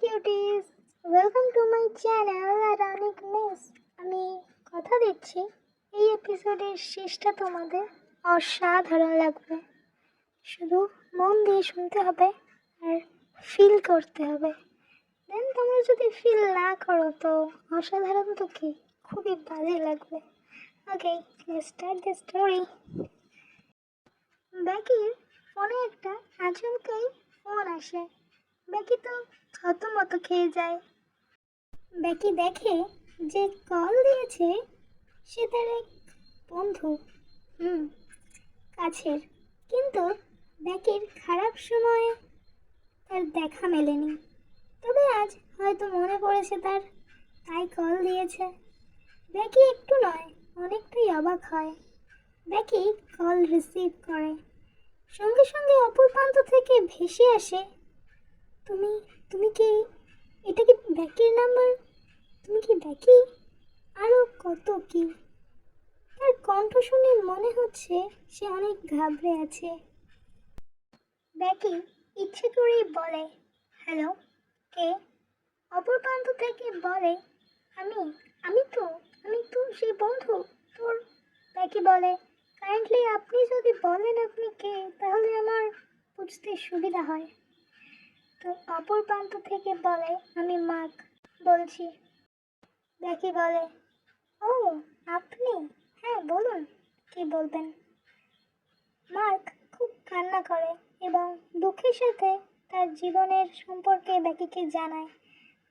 Cuties, welcome to my channel রানিক মিস। আমি কথা দিচ্ছি এই এপিসোডের শেষটা তোমাদের অসাধারণ লাগবে। শুধু মন দিয়ে শুনতে হবে আর ফিল করতে হবে। দেন তোমরা যদি ফিল না করো তো অসাধারণ তো কি, খুবই বাজে লাগবে। ওকে, let's start the story. Bekir ফোনে একটা আচমকাই ফোন আসে। বেকি তো থতমত খেয়ে যায়। বেকি দেখে যে কল দিয়েছে সে তার এক বন্ধু, হুম কাছের। কিন্তু বেকির খারাপ সময়ে তার দেখা মেলেনি, তবে আজ হয়তো মনে পড়েছে তার, তাই কল দিয়েছে। বেকি একটু নয়, অনেকটাই অবাক হয়। বেকি কল রিসিভ করে, সঙ্গে সঙ্গে অপর প্রান্ত থেকে ভেসে আসে, তুমি তুমি কি, এটা কি বেকির নাম্বার? তুমি কি বেকি? আরও কত কি। তার কণ্ঠ শুনে মনে হচ্ছে সে অনেক ঘাবড়ে আছে। বেকি ইচ্ছে করেই বলে, হ্যালো, কে? অপর প্রান্ত থেকে বলে, আমি আমি তো সেই বন্ধু তোর। বেকি বলে, কাইন্ডলি আপনি যদি বলেন আপনি কে, তাহলে আমার বুঝতে সুবিধা হয়। তো অপর প্রান্ত থেকে বলে, আমি মার্ক বলছি। বেকি বলে, ও আপনি, হ্যাঁ বলুন, কি বলবেন? মার্ক খুব কান্না করে এবং দুঃখের সাথে তার জীবনের সম্পর্কে বেকিকে জানায়।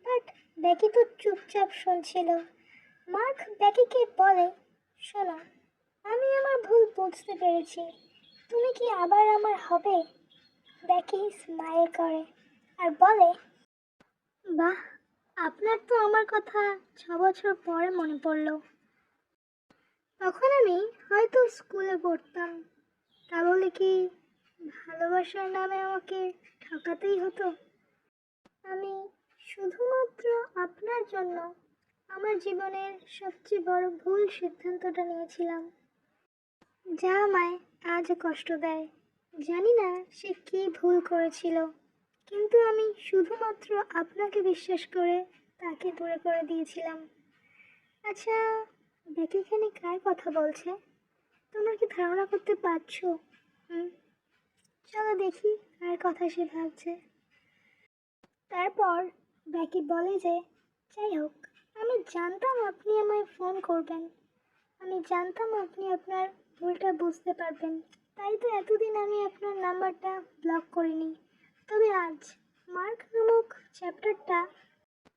বাট বেকি তো চুপচাপ শুনছিল। মার্ক বেকিকে বলে, শোনো, আমি আমার ভুল বুঝতে পেরেছি, তুমি কি আবার আমার হবে? বেকি স্মাইল করে আর বলে, বাহ, আপনার তো আমার কথা 6 বছর পরে মনে পড়লো। তখন আমি হয়তো স্কুলে পড়তাম, তাহলে কি ভালোবাসার নামে আমাকে ঠকাতেই হতো? আমি শুধুমাত্র আপনার জন্য আমার জীবনের সবচেয়ে বড় ভুল সিদ্ধান্তটা নিয়েছিলাম, যা আমায় আজও কষ্ট দেয়। জানি না সে কী ভুল করেছিল, কিন্তু আমি শুধুমাত্র আপনাকে বিশ্বাস করে তাকে দূরে করে দিয়েছিলাম। আচ্ছা, বেকি এখানে কার কথা বলছে? তোমরা কি ধারণা করতে পারছো? চলো দেখি কার কথা সে ভাবছে। তারপর বেকি বলে যে, যাই হোক, আমি জানতাম আপনি আমায় ফোন করবেন, আমি জানতাম আপনি আপনার ভুলটা বুঝতে পারবেন, তাই তো এতদিন আমি আপনার নাম্বারটা ব্লক করিনি। তবে আজ মার্ক নামক চ্যাপ্টারটা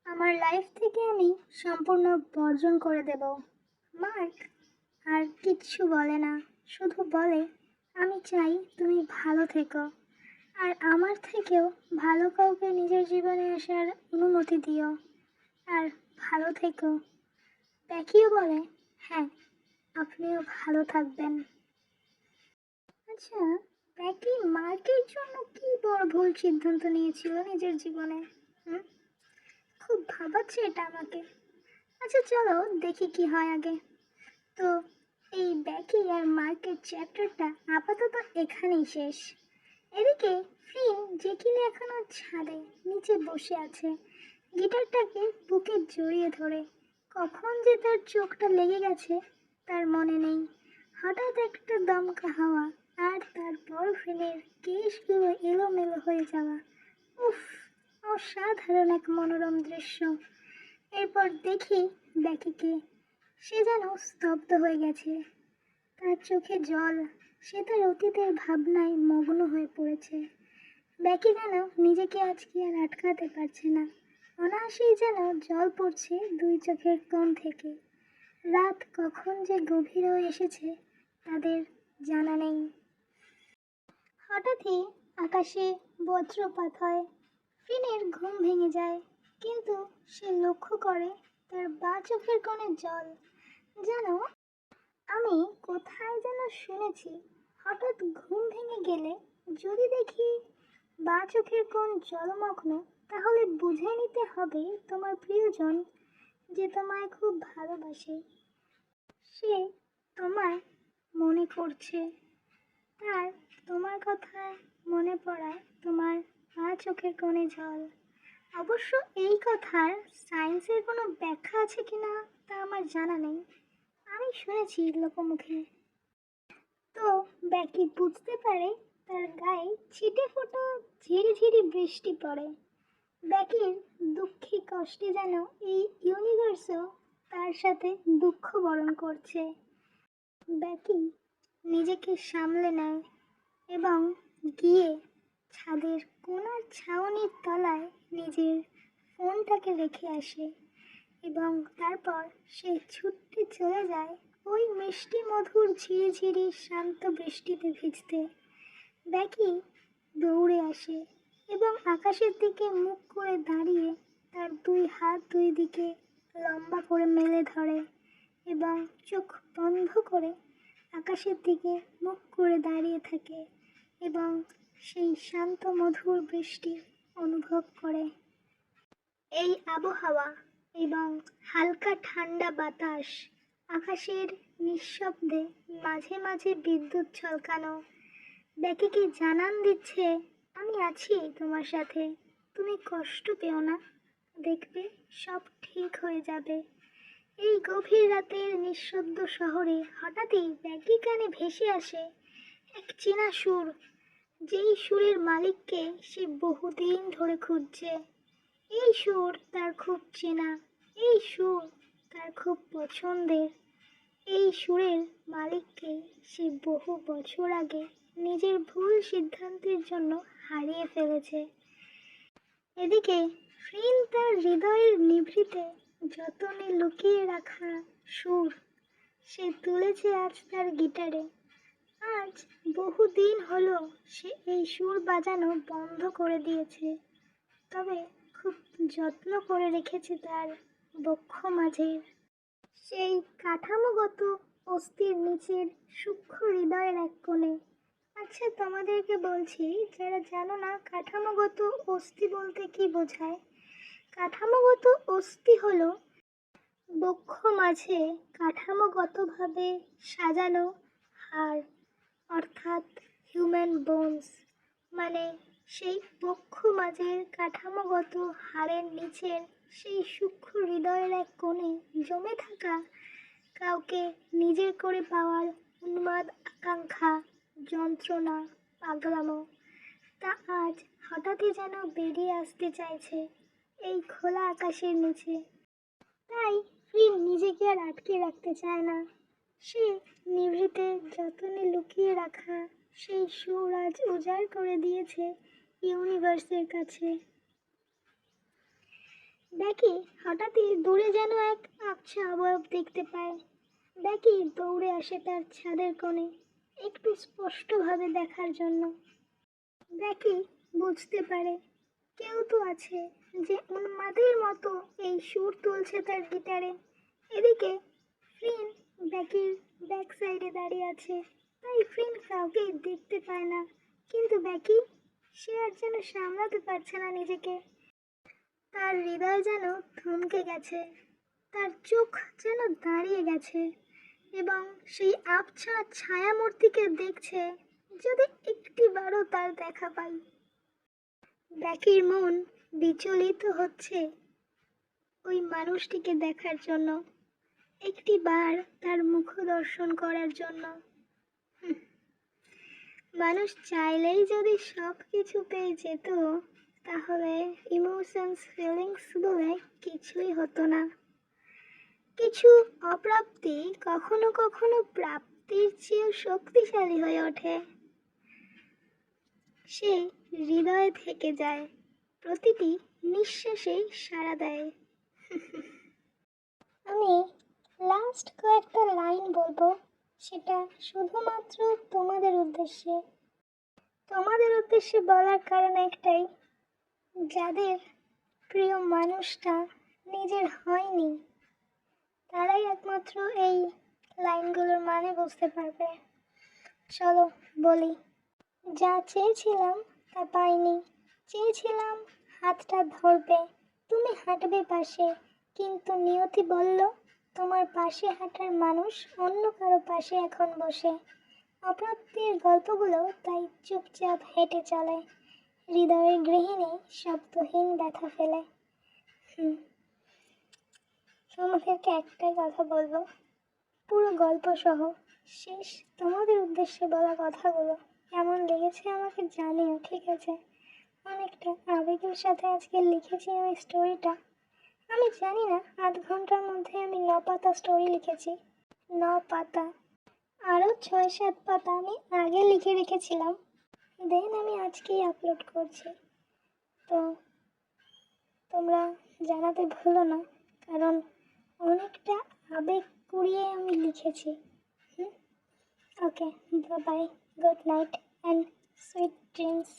আমার লাইফ থেকে আমি সম্পূর্ণ বর্জন করে দেব। মার্ক আর কিচ্ছু বলে না, শুধু বলে, আমি চাই তুমি ভালো থেকো, আর আমার থেকেও ভালো কাউকে নিজের জীবনে আসার অনুমতি দিও, আর ভালো থেকো। বেকিও বলে, হ্যাঁ, আপনিও ভালো থাকবেন। আচ্ছা, বেকি মার্কের জন্য কি বড় ভুল সিদ্ধান্ত নিয়েছিল নিজের জীবনে? খুব ভাবাচ্ছে এটা আমাকে। আচ্ছা চলো দেখি কি হয় আগে। তো এই বেকি আর মার্কের চ্যাপ্টারটা আপাতত এখানেই শেষ। এদিকে ফ্লিন, যে কিনা এখনো ছাদে নিচে বসে আছে, গিটারটাকে বুকে জড়িয়ে ধরে। কখন যে তার চোখটা লেগে গেছে তার মনে নেই। হঠাৎ একটা দমকা হাওয়া, আর তারপর ফ্লিনের কেশগুলো এলোমেলো হয়ে যাওয়া। উফ, অসাধারণ এক মনোরম দৃশ্য। এরপর দেখি বেকিকে, সে যেন স্তব্ধ হয়ে গেছে, তার চোখে জল, সে তার অতীতের ভাবনায় মগ্ন হয়ে পড়েছে। বেকি যেন নিজেকে আজকে আর আটকাতে পারছে না, অনায়াসেই যেন জল পড়ছে দুই চোখের কোণ থেকে। রাত কখন যে গভীর হয়ে এসেছে তাদের জানা নেই। হঠাৎই আকাশে বজ্রপাত হয়, ফিনের ঘুম ভেঙে যায়, কিন্তু সে লক্ষ্য করে তার বাঁ চোখের কোণে জল। যেন আমি কোথায় যেন শুনেছি, হঠাৎ ঘুম ভেঙে গেলে যদি দেখি বাঁ চোখের কোণ জলমগ্ন, তাহলে বুঝে নিতে হবে তোমার প্রিয়জন, যে তোমায় খুব ভালোবাসে, সে তোমায় মনে করছে। তার তোমার কথা মনে পড়ায় তোমার বাঁ চোখের কোণে জল। অবশ্য এই কথার সায়েন্সের কোনো ব্যাখ্যা আছে কিনা তা আমার জানা নেই, আমি শুনেছি লোকমুখে। তো ব্যাকি বুঝতে পারে তার গায়ে ছিটে ফোটা ঝিরিঝিরি বৃষ্টি পড়ে। ব্যাকির দুঃখে কষ্টে যেন এই ইউনিভার্সও তার সাথে দুঃখ বরণ করছে। ব্যাকি নিজেকে সামলে নেয় এবং গিয়ে ছাদের কোণার ছাউনির তলায় নিজের ফোনটাকে রেখে আসে এবং তারপর সে ছুটতে চলে যায় ওই মিষ্টি মধুর ঝিরিঝিরি শান্ত বৃষ্টিতে ভিজতে। ব্যাকি দৌড়ে আসে এবং আকাশের দিকে মুখ করে দাঁড়িয়ে তার দুই হাত দুই দিকে লম্বা করে মেলে ধরে এবং চোখ বন্ধ করে আকাশের দিকে মুখ করে দাঁড়িয়ে থাকে এবং সেই শান্ত মধুর বৃষ্টি অনুভব করে। এই আবহাওয়া এবং হালকা ঠান্ডা বাতাস, আকাশের নিঃশব্দে মাঝে মাঝে বিদ্যুৎ ঝলকানো ব্যাকিকে জানান দিচ্ছে, আমি আছি তোমার সাথে, তুমি কষ্ট পেও না, দেখবে সব ঠিক হয়ে যাবে। এই গভীর রাতের নিঃশব্দ শহরে হঠাৎই ব্যাকি কানে ভেসে আসে এক চেনা সুর, যেই সুরের মালিককে সে বহুদিন ধরে খুঁজছে। এই সুর তার খুব চেনা, এই সুর তার খুব পছন্দের। এই সুরের মালিককে সে বহু বছর আগে নিজের ভুল সিদ্ধান্তের জন্য হারিয়ে ফেলেছে। এদিকে ফ্রিন তার হৃদয়ের নিভৃতে যতনে লুকিয়ে রাখা সুর সে তুলেছে আজ তার গিটারে। আজ বহুদিন হলো সে এই সুর বাজানো বন্ধ করে দিয়েছে, তবে খুব যত্ন করে রেখেছে তার বক্ষ মাঝের সেই কাঠামোগত অস্থির নিচের সূক্ষ্ম হৃদয়ের এক কোণে। আচ্ছা, তোমাদেরকে বলছি, যারা জানো না কাঠামোগত অস্থি বলতে কি বোঝায়। কাঠামোগত অস্থি হলো বক্ষ মাঝে কাঠামোগতভাবে সাজানো হাড়, অর্থাৎ হিউম্যান বোনস। মানে সেই বক্ষ মাঝের কাঠামোগত হাড়ের নিচের সেই সূক্ষ্ম হৃদয়ের এক কোণে জমে থাকা কাউকে নিজের করে পাওয়ার উন্মাদ আকাঙ্ক্ষা, যন্ত্রণা, পাগলামো, তা আজ হঠাৎই যেন বেরিয়ে আসতে চাইছে এই খোলা আকাশের নিচে। তাই ফ্রিন নিজেকে আর আটকে রাখতে চায় না। সে নিভৃতে যতনে লুকিয়ে রাখা সেই সুর আজ উজাড় করে দিয়েছে ইউনিভার্সের কাছে। ব্যাকি হঠাৎই দূরে যেন এক আবছা অবয়ব দেখতে পায়। ব্যাকি দৌড়ে আসে তার ছাদের কোণে একটু স্পষ্টভাবে দেখার জন্য। ব্যাকি বুঝতে পারে কেউ তো আছে যে উন্মাদের মতো এই সুর তুলছে তার গিটারে। এদিকে ফ্রিন ব্যাকির ব্যাক সাইডে দাঁড়িয়ে আছে, তাই ফ্রিন কাউকেই দেখতে পায় না। কিন্তু ব্যাকি সে আর যেন সামলাতে পারছে না নিজেকে। তার হৃদয় যেন থমকে গেছে, তার চোখ যেন দাঁড়িয়ে গেছে এবং সেই আবছা ছায়ামূর্তিকে দেখছে, যদি একটিবারও তার দেখা পাই। ব্যাকির মন বিচলিত হচ্ছে ওই মানুষটিকে দেখার জন্য, একটিবার তার মুখ দর্শন করার জন্য। মানুষ চাইলেই যদি সব কিছু পেয়ে যেত, তাহলে ইমোশনস ফিলিংস বলে কিছুই হতো না। কিছু অপ্রাপ্তি কখনো কখনো প্রাপ্তির চেয়েও শক্তিশালী হয়ে ওঠে। সে হৃদয়ে থেকে যায়, প্রতিটি নিঃশ্বাসে সাড়া দেয়। আমি লাস্ট কয়েকটা লাইন বলবো, সেটা শুধুমাত্র তোমাদের উদ্দেশ্যে। তোমাদের উদ্দেশ্যে বলার কারণ একটাই, যাদের প্রিয় মানুষটা নিজের হয়নি তারাই একমাত্র এই লাইনগুলোর মানে বুঝতে পারবে। চলো বলি। যা চেয়েছিলাম তা পাইনি, চেয়েছিলাম হাতটা ধরবে, তুমি হাঁটবে পাশে, কিন্তু নিয়তি বলল তোমার পাশে হাঁটার মানুষ অন্য কারো পাশে এখন বসে। অপ্রাপ্তির গল্পগুলো তাই চুপচাপ হেঁটে চলে, হৃদয়ের গৃহিণী শব্দহীন ব্যথা ফেলে। তোমাদেরকে একটাই কথা বলবো, পুরো গল্প সহ শেষ তোমাদের উদ্দেশ্যে বলা কথাগুলো কেমন লেগেছে আমাকে জানিও, ঠিক আছে? অনেকটা আবেগের সাথে আজকে লিখেছি আমি স্টোরিটা। আমি জানি না 8 ঘন্টার মধ্যে আমি 9 পাতা স্টোরি লিখেছি। 9 পাতা, আরও 6-7 পাতা আমি আগে লিখে রেখেছিলাম, দেন আমি আজকেই আপলোড করছি। তো তোমরা জানাতে ভুলো না, কারণ অনেকটা আবেগ কুড়িয়ে আমি লিখেছি। Okay, bye, good night and sweet dreams.